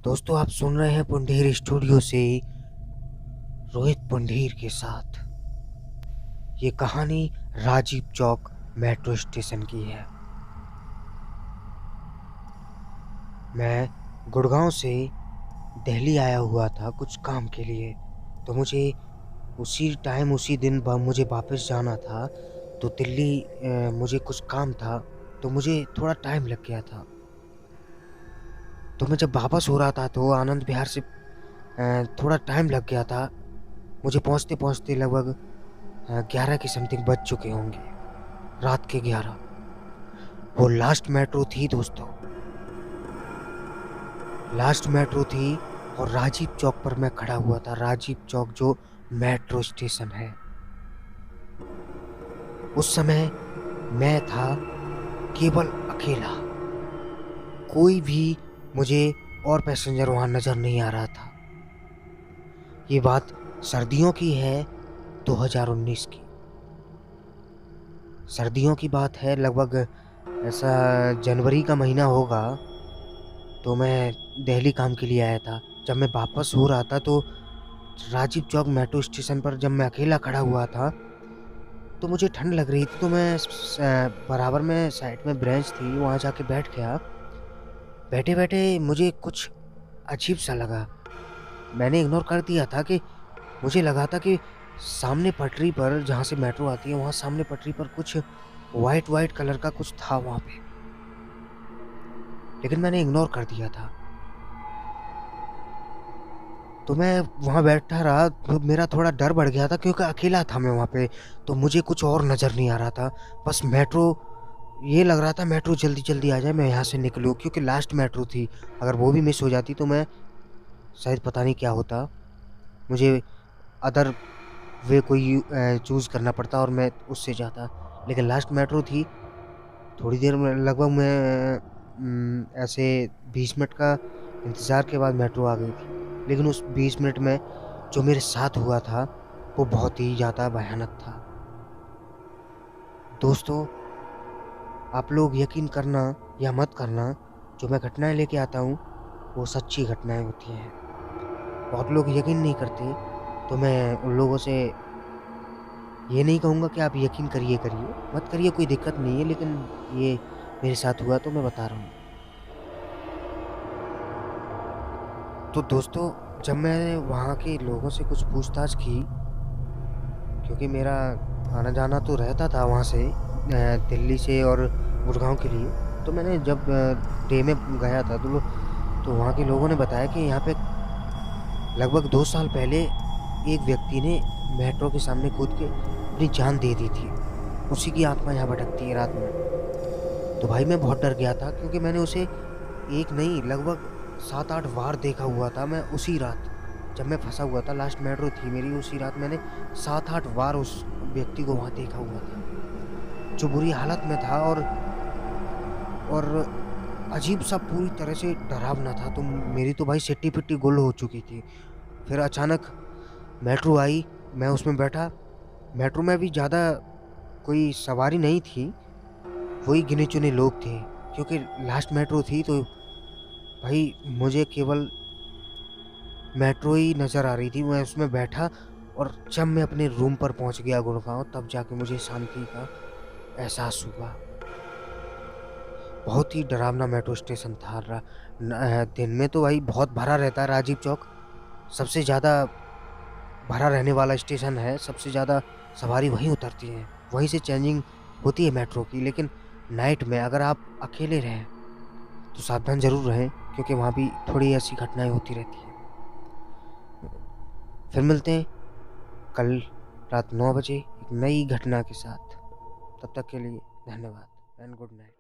दोस्तों, आप सुन रहे हैं पुंडीर स्टूडियो से रोहित पुंडीर के साथ। ये कहानी राजीव चौक मेट्रो स्टेशन की है। मैं गुड़गांव से दिल्ली आया हुआ था कुछ काम के लिए, तो मुझे उसी टाइम उसी दिन मुझे वापस जाना था। तो दिल्ली मुझे कुछ काम था, तो मुझे थोड़ा टाइम लग गया था। तो मैं जब वापस हो रहा था तो आनंद विहार से थोड़ा टाइम लग गया था। मुझे पहुंचते पहुंचते लगभग 11 के समथिंग बज चुके होंगे, रात के 11। वो लास्ट मेट्रो थी दोस्तों, लास्ट मेट्रो थी। और राजीव चौक पर मैं खड़ा हुआ था, राजीव चौक जो मेट्रो स्टेशन है। उस समय मैं था केवल अकेला, कोई भी मुझे और पैसेंजर वहां नजर नहीं आ रहा था। ये बात सर्दियों की है, 2019 की सर्दियों की बात है। लगभग ऐसा जनवरी का महीना होगा। तो मैं दिल्ली काम के लिए आया था। जब मैं वापस हो रहा था तो राजीव चौक मेट्रो स्टेशन पर जब मैं अकेला खड़ा हुआ था तो मुझे ठंड लग रही थी। तो मैं बराबर में साइड में ब्रेंच थी, वहाँ जाके बैठ गया। बैठे बैठे मुझे कुछ अजीब सा लगा। मैंने इग्नोर कर दिया था कि मुझे लगा था कि सामने पटरी पर, जहाँ से मेट्रो आती है, वहाँ सामने पटरी पर कुछ वाइट वाइट कलर का कुछ था वहाँ पे, लेकिन मैंने इग्नोर कर दिया था। तो मैं वहाँ बैठा रहा, तो मेरा थोड़ा डर बढ़ गया था क्योंकि अकेला था मैं वहाँ पे। तो मुझे कुछ और नज़र नहीं आ रहा था। बस मेट्रो, ये लग रहा था मेट्रो जल्दी जल्दी आ जाए, मैं यहाँ से निकलूँ, क्योंकि लास्ट मेट्रो थी। अगर वो भी मिस हो जाती तो मैं शायद पता नहीं क्या होता, मुझे अदर वे कोई चूज़ करना पड़ता और मैं उससे जाता। लेकिन लास्ट मेट्रो थी। थोड़ी देर में लगभग मैं ऐसे 20 मिनट का इंतज़ार के बाद मेट्रो आ गई थी। लेकिन उस 20 मिनट में जो मेरे साथ हुआ था वो बहुत ही ज़्यादा भयानक था। दोस्तों, आप लोग यकीन करना या मत करना, जो मैं घटनाएं लेके आता हूँ वो सच्ची घटनाएं होती हैं। बहुत लोग यकीन नहीं करते, तो मैं उन लोगों से ये नहीं कहूँगा कि आप यकीन करिए करिए, मत करिए, कोई दिक्कत नहीं है, लेकिन ये मेरे साथ हुआ तो मैं बता रहा हूँ। तो दोस्तों, जब मैंने वहाँ के लोगों से कुछ पूछताछ की, क्योंकि मेरा आना जाना तो रहता था वहाँ से दिल्ली से और गुड़गांव के लिए। तो मैंने जब डे में गया था तो वहाँ के लोगों ने बताया कि यहाँ पे लगभग 2 साल पहले एक व्यक्ति ने मेट्रो के सामने कूद के अपनी जान दे दी थी। उसी की आत्मा यहाँ भटकती है रात में। तो भाई मैं बहुत डर गया था, क्योंकि मैंने उसे एक नहीं लगभग 7-8 बार देखा हुआ था। मैं उसी रात जब मैं फंसा हुआ था, लास्ट मेट्रो थी मेरी, उसी रात मैंने 7-8 बार उस व्यक्ति को वहाँ देखा हुआ था, जो बुरी हालत में था और अजीब सा पूरी तरह से डरावना था। तो मेरी तो भाई सिट्टी पिट्टी गुल हो चुकी थी। फिर अचानक मेट्रो आई, मैं उसमें बैठा। मेट्रो में भी ज़्यादा कोई सवारी नहीं थी, वही गिने चुने लोग थे, क्योंकि लास्ट मेट्रो थी। तो भाई मुझे केवल मेट्रो ही नज़र आ रही थी। मैं उसमें बैठा, और जब मैं अपने रूम पर पहुंच गया गुड़गांव, तब जाके मुझे शांति का एहसास हुआ। बहुत ही डरावना मेट्रो स्टेशन था। दिन में तो भाई बहुत भरा रहता है राजीव चौक, सबसे ज़्यादा भरा रहने वाला स्टेशन है, सबसे ज़्यादा सवारी वहीं उतरती है, वहीं से चेंजिंग होती है मेट्रो की। लेकिन नाइट में अगर आप अकेले रहें तो सावधान ज़रूर रहें, क्योंकि वहाँ भी थोड़ी ऐसी घटनाएं होती रहती हैं। फिर मिलते हैं कल रात 9 बजे एक नई घटना के साथ। तब तक के लिए धन्यवाद एंड गुड नाइट।